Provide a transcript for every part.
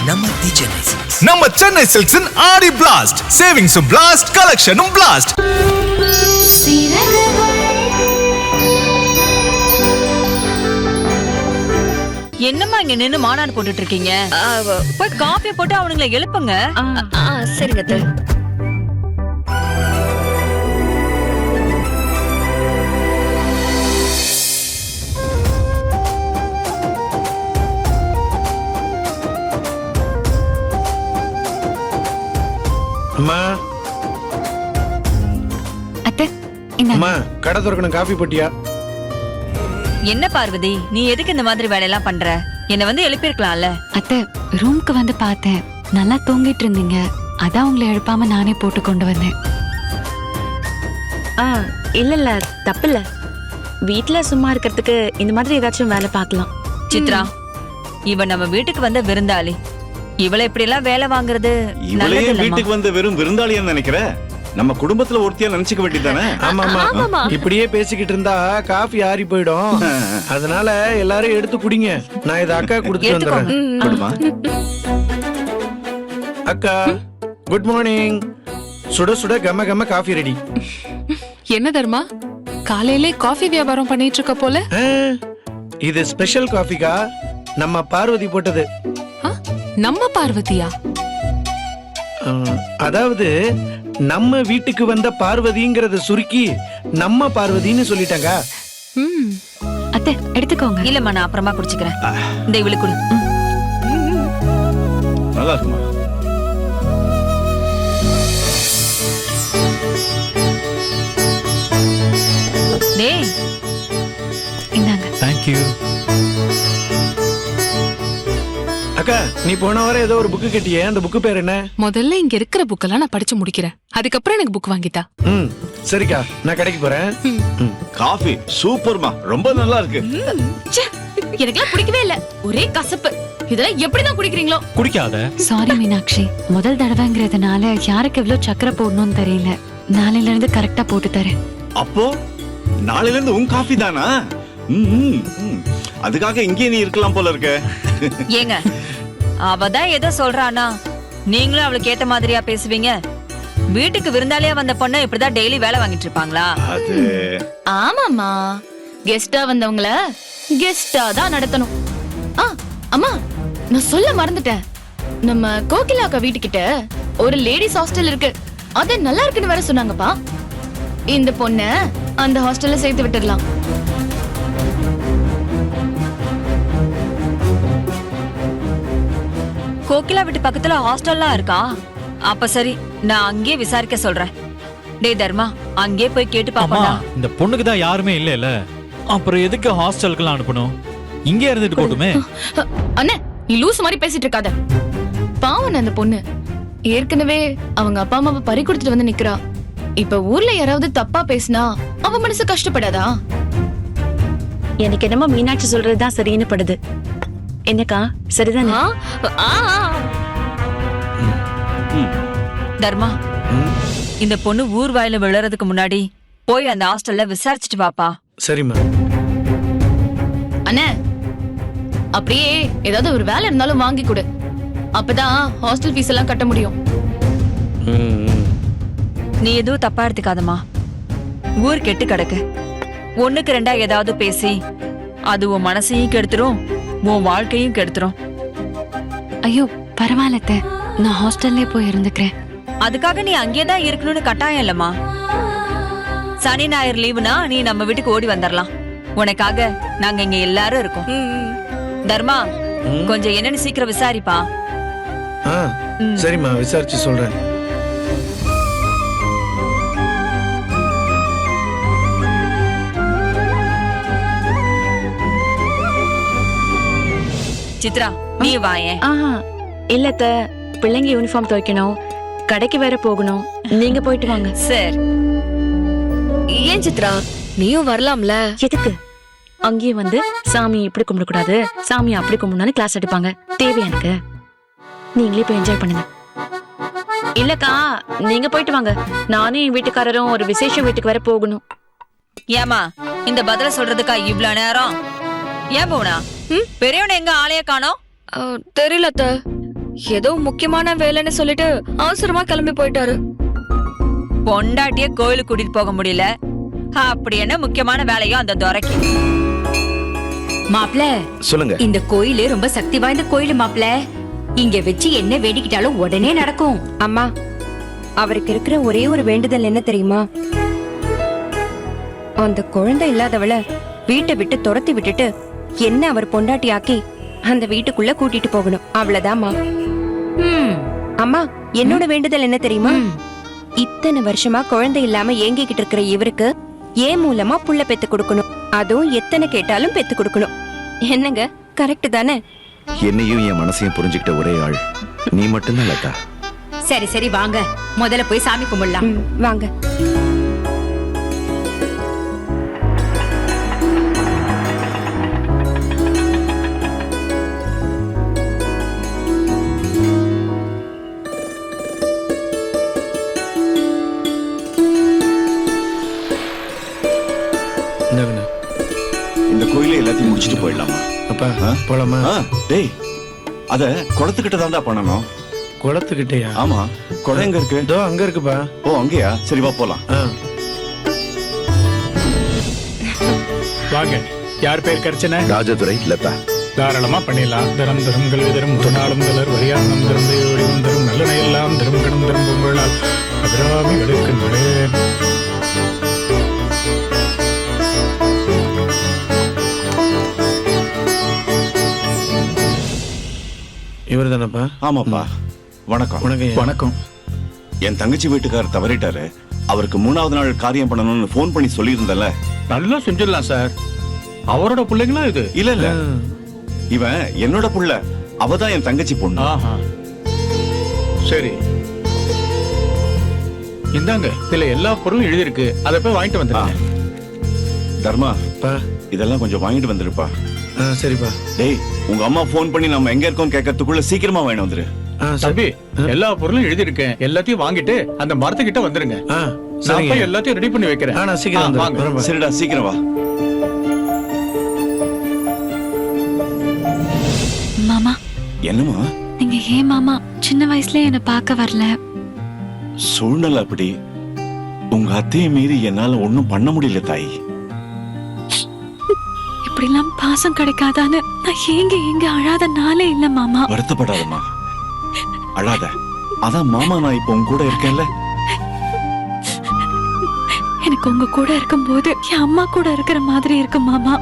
நம்ம சென்னை சில்க்ஸின் ஆடி பிளாஸ்ட், சேவிங்ஸும் பிளாஸ்ட், கலெக்ஷனும் பிளாஸ்ட். என்னம்மா இங்க நின்னு மாநாடு போட்டுட்டு இருக்கீங்க? போய் காஃபி போட்டு அவனுங்களை எழுப்புங்க. சரிங்க அத்தை. அம்மா அத்தை, இந்த அம்மா கடை திறக்கணும், காஃபி போட்டியா? என்ன பார்வதி, நீ எதுக்கு இந்த மாதிரி வேலையெல்லாம் பண்ற? என்ன வந்து எழுப்பிருக்கலாம்ல. அத்தை, ரூம்க்கு வந்து பார்த்தேன், நல்லா தூங்கிட்டு இருந்தீங்க, அதான் உங்களை எழுப்பாம நானே போட்டு கொண்டு வந்தேன். இல்ல தப்பில்ல. வீட்டுல சும்மா இருக்கிறதுக்கு இந்த மாதிரி ஏதாச்சும் வேலை பார்க்கலாம். சித்ரா, இவ நம்ம வீட்டுக்கு வந்த விருந்தாளி. இவளை இப்படி எல்லாம் வேலை வாங்குறது இவளையே வீட்டுக்கு வந்த வெறும் விருந்தாளியா நினைக்கிற? நம்ம குடும்பத்துல ஒருத்தியா நினைச்சுக்க வேண்டியதானே? ஆமா, இப்படியே பேசிக்கிட்டு இருந்தா காஃபி ஆறி போயிடும். அதனால எல்லாரும் எடுத்து குடிங்க. நான் இத அக்கா கொடுத்துட்டு வந்துடுறேன். கொடுமா. அக்கா குட் மார்னிங். சுட சுட கம கம காஃபி ரெடி. என்ன தர்மா, காலையிலே காஃபி வியாபாரம் பண்ணிட்டு இருக்க போல? இது ஸ்பெஷல் காஃபிக்கா, நம்ம பார்வதி போட்டது. நம்ம பார்வதியா? அதாவது நம்ம வீட்டுக்கு வந்த பார்வதிங்கறத சுருக்கி நம்ம பார்வதின்னு சொல்லிட்டாங்க. அத்தை, எடுத்துக்கோங்க. இல்லம்மா, நான் அப்புறமா குடிச்சுக்கிறேன். இந்த இவளுக்கு குடு. நல்லா இருக்குமா? டேய், இந்தாங்க. Thank you. அக்கா, நீ போன வாரம் ஏதோ ஒரு புக்கு கட்டியே, அந்த புக்கு பேர் என்ன? முதல்ல இங்க இருக்கிற புக்கெல்லாம் நான் படிச்சு முடிக்கிறேன், அதுக்கப்புறம் எனக்கு புக் வாங்கிட்டா. சரிக்கா, நான் கடைக்கு போறேன். காஃபி சூப்பர்மா, ரொம்ப நல்லா இருக்கு. எனக்குலாம் பிடிக்கவே இல்ல, ஒரே கசப்பு. இதெல்லாம் எப்படிதான் குடிக்கிறீங்களோ? குடிக்காத. சாரி மீனாட்சி, முதல் தடவைங்கிறதுனால யாருக்கு எவ்வளவு சக்கரை போடணும்னு தெரியல. நாளையில இருந்து கரெக்டா போட்டு தரேன். அப்போ நாளையில இருந்து உன் காஃபி தானா? அதுக்காக இங்கே நீ இருக்கலாம் போல இருக்க. ஏங்க, அவதான் ஏதோ சொல்றானா, நீங்களும் அவளுக்கு ஏத்த மாதிரியா பேசுவீங்க? வீட்டுக்கு விருந்தாளியா வந்த பொண்ணு இப்படிதான் டெய்லி வேலை வாங்கிட்டு இருப்பாங்களா? அது ஆமாமா, கெஸ்டா வந்தவங்கள கெஸ்டா தான் நடத்தணும். அம்மா, நான் சொல்ல மறந்துட்டேன். நம்ம கோகிலாக்கா வீட்டுக்கிட்ட ஒரு லேடிஸ் ஹாஸ்டல் இருக்கு, அது நல்லா இருக்குன்னு வேற சொன்னாங்கப்பா. இந்த பொண்ண அந்த ஹாஸ்டல்ல சேர்த்து விட்டுடலாம். கோகிலா வீட்டு பக்கத்துல ஹாஸ்டல்லாம் இருக்கா? அப்ப சரி, நான் அங்கேயே விசாரிக்க சொல்றேன். டேய் தர்மா, அங்கேயே போய் கேட்டு பாப்போம்டா. இந்த பொண்ணுக்கு தான் யாருமே இல்ல, அப்புறம் எதுக்கு ஹாஸ்டலுக்குலாம் அனுப்பணும்? இங்கே இருந்துட்டு போட்டுமே. அண்ணே, நீ லூஸ் மாதிரி பேசிட்டு இருக்காத. பாவம் அந்த பொண்ணு ஏற்கனவே அவங்க அப்பா அம்மாவை பறி கொடுத்துட்டு வந்து நிக்கிறா. இப்ப ஊர்ல யாராவது தப்பா பேசினா அவ மனசு கஷ்டப்படாதா? எனக்கு என்னமோ மீனாட்சி சொல்றதுதான் சரின்னு படுது. என்னக்கா, சரிதானா? தர்மா, இந்த பொண்ணு ஊர் வாயில விழுறதுக்கு முன்னாடி போய் அந்த ஹாஸ்டல்ல விசாரிச்சுட்டு வாப்பா. சரிம்மா. அண்ணே, அப்படியே ஏதாவது ஒரு வேலை இருந்தாலும் வாங்கி கொடு, அப்பதான் ஹாஸ்டல் ஃபீஸ் எல்லாம் கட்ட முடியும். நீ எதுவும் தப்பா எடுத்துக்காதமா. ஊர் கெட்டு கிடக்கு. ஒண்ணுக்கு ரெண்டா ஏதாவது பேசி அது உன் மனசையும் கெடுத்துரும், உன் வாழ்க்கையும் கெடுத்துரும். ஐயோ பரவாயில்ல அத்தை, நான் ஹாஸ்டல்லே போய் இருந்துக்கிறேன். அதுக்காக நீ அங்கேதான் இருக்கணும்னு கட்டாயம் இல்லம்மா. சனி ஞாயிறு லீவுனா நீ நம்ம வீட்டுக்கு ஓடி வந்துடலாம். உனக்காக நாங்க இங்க எல்லாரும் இருக்கோம். தர்மா, கொஞ்சம் என்னன்னு சீக்கிரம் விசாரிப்பா. சரிம்மா, விசாரிச்சு சொல்றேன். சித்ரா, நீ வாயேன். இல்லத்த, பிள்ளைங்க யூனிஃபார்ம் துவைக்கணும், கடைக்கு வேற போகணும். நீங்க போயிட்டு வாங்க. சரி. ஏன் சித்ரா, நீயும் வரலாம்ல? எதுக்கு? அங்கேயும் வந்து சாமி இப்படி கும்பிடக்கூடாது, சாமி அப்படி கும்பிடணும்னு கிளாஸ் எடுப்பாங்க. தேவையா எனக்கு? நீங்களே போய் என்ஜாய் பண்ணுங்க. இல்லக்கா, நீங்க போயிட்டு வாங்க. நானும் என் வீட்டுக்காரரும் ஒரு விசேஷ வீட்டுக்கு வேற போகணும். ஏமா, இந்த பதில சொல்றதுக்கா இவ்வளவு நேரம்? ஏன் போனா? பெரியவன எங்க ஆளைய காணோம்? தெரியல அத்த, ஏதோ முக்கியமான வேலைன்னு சொல்லிட்டு அவசரமா கிளம்பி போயிட்டாரு. பொண்டாட்டிய கோயிலுக்கு கூட்டிட்டு போக முடியல, அப்படி என்ன முக்கியமான வேலையோ அந்த துரைக்கு. மாப்ள, சொல்லுங்க. இந்த கோயிலு ரொம்ப சக்தி வாய்ந்த கோயில் மாப்ள. இங்க வச்சு என்ன வேண்டிக்கிட்டாலும் உடனே நடக்கும். அம்மா, அவருக்கு இருக்கிற ஒரே ஒரு வேண்டுதல் என்ன தெரியுமா? அந்த குழந்தை இல்லாதவள வீட்டை விட்டு துரத்தி விட்டுட்டு என்ன அவர் பொண்டாட்டியாக்கி அந்த வீட்டுக்குள்ள கூட்டிட்டு போகணும். அவ்வளவுதாம்மா. அம்மா, என்னோட வேண்டுதல் என்ன தெரியுமா? இத்தனை வருஷமா குழந்தை இல்லாம ஏங்கிக்கிட்டு இருக்கிற இவருக்கு ஏன் மூலமா புள்ள பெத்து கொடுக்கணும். அதுவும் எத்தனை கேட்டாலும் பெத்து கொடுக்கணும். என்னங்க, கரெக்ட் தானே? என்னையும் என் மனசையும் புரிஞ்சுக்கிட்ட ஒரே ஆள் நீ மட்டும்தான் லதா. சரி சரி வாங்க, முதல்ல போய் சாமி கும்பிடலாம். வாங்க. இந்தாங்கண்ணா. இந்த கோயிலை எல்லாத்தையும் முடிச்சிட்டு போயிடலாமா? அப்பா ஆ? போலாமா? டேய், அத குளத்துக்கிட்ட தான்டா பண்ணணும். குளத்துக்கிட்டயா? ஆமா, குளம் எங்க இருக்கு? இதோ அங்க இருக்குப்பா. ஓ, அங்கேயா? சரி வா போலாம். ஆ. வாங்க. யார் பேர் கர்ச்சனை? ராஜதுரை லதா. தாராளமா பண்ணிடலாம். தரம் தரம் கல்வி தரும் முன்னாளும் தலர் வரியானம் தரும் தெய்வம் தரும் நல்லனை எல்லாம் தரும் கடும் தரும் பொங்கலால் அபிராமி எடுக்கின்றேன். இவர் தானப்பா? ஆமாப்பா. வணக்கம். வணக்கம். வணக்கம். என் தங்கச்சி வீட்டுக்காரர் தவறிட்டாரு. அவருக்கு 3வது நாள் காரியம் பண்ணணும்னு போன் பண்ணி சொல்லியிருந்தல. நல்லா செஞ்சிடலாம் சார். அவரோட பிள்ளைங்களா இது? இல்ல இல்ல, இவன் என்னோட புள்ள. அவதான் என் தங்கச்சி பொண்ணு. ஆஹா, சரி. இந்தாங்க, இதுல எல்லா பொருளும் எழுதிருக்கு. அதை போய் வாங்கிட்டு வந்துடுங்க. தர்மா, பா. இதெல்லாம் கொஞ்சம் வாங்கிட்டு வந்துருப்பா. ஆ, சரிப்பா. டேய், உங்க அம்மா போன் பண்ணி நம்ம எங்க இருக்கோம் கேட்கறதுக்குள்ள சீக்கிரமா வாங்கிட்டு வந்துரு. ஆ, சரி. தம்பி, எல்லா பொருளும் எழுதிருக்கேன். எல்லாத்தையும் வாங்கிட்டு அந்த மரத்துக்கிட்ட வந்துருங்க. ஆ, நான் சரிங்க. போய் எல்லாத்தையும் ரெடி பண்ணி வைக்கிறேன். ஆ, நான் சீக்கிரம் வந்துடுறேன். வாங்க. வரேன்ப்பா. சரிடா, சீக்கிரம் வா. மாமா, என்னமா? நீங்க ஏன் மாமா சின்ன வயசுல என்ன பார்க்க வரல? சூழ்நிலை அப்படி. உங்க அத்தையை மீறி என்னால ஒண்ணும் பண்ண முடியல தாய். இப்படிலாம் பாசம் கிடைக்காதான்னு நான் ஏங்க அழாத நாளே இல்ல மாமா. வருத்தப்படாதம்மா, அழாத. அதான் மாமா, நான் இப்ப உங்க கூட இருக்கேன்ல. எனக்கு உங்க கூட இருக்கும்போது என் அம்மா கூட இருக்கிற மாதிரி இருக்கு மாமா.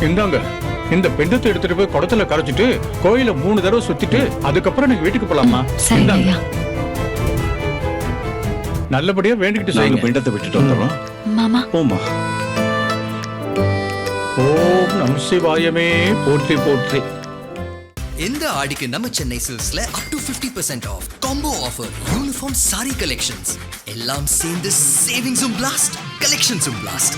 இந்தாங்க இந்த பெண்டத்தை எடுத்துட்டு போய் குடத்துல கரைச்சிட்டு கோயில 3 தடவை சுத்திட்டு அதுக்கப்புறம் நீங்க வீட்டுக்கு போலாமா? சரி இந்தாங்க. ஐயா. நல்லபடியா வேண்டிக்கிட்டு நாங்க செய்யுங்க. பிண்டத்தை விட்டுட்டு வந்துடுறோம். மாமா போமா. ஓம் நம சிவாயமே போற்றி போற்றி. இந்த ஆடிக்கு நம்ம சென்னை சில்க்ஸ்ல up to 50% off combo offer uniform sari collections எல்லாம் சேர்ந்து சேவிங்ஸும் பிளாஸ்ட் கலெக்ஷன்ஸும் பிளாஸ்ட்.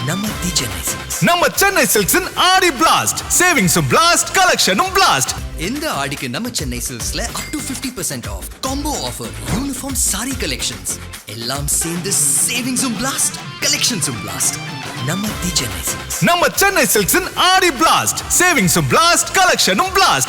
நம்ம தி சென்னை சில்க்ஸ். நம்ம சென்னை சில்க்ஸின் ஆடி பிளாஸ்ட் சேவிங்ஸும் பிளாஸ்ட் கலெக்ஷனும் பிளாஸ்ட். இந்த ஆடிக்கு நம்ம சென்னை சில்க்ஸ்ல up to 50% off combo offer uniform sari collections எல்லாம் சேர்ந்து சேவிங்ஸும் பிளாஸ்ட் கலெக்ஷன்ஸும் பிளாஸ்ட். நம்ம தி சென்னை சில்க்ஸ். நம்ம சென்னை சில்க்ஸின் ஆடி பிளாஸ்ட் சேவிங்ஸும் பிளாஸ்ட் கலெக்ஷனும் பிளாஸ்ட்.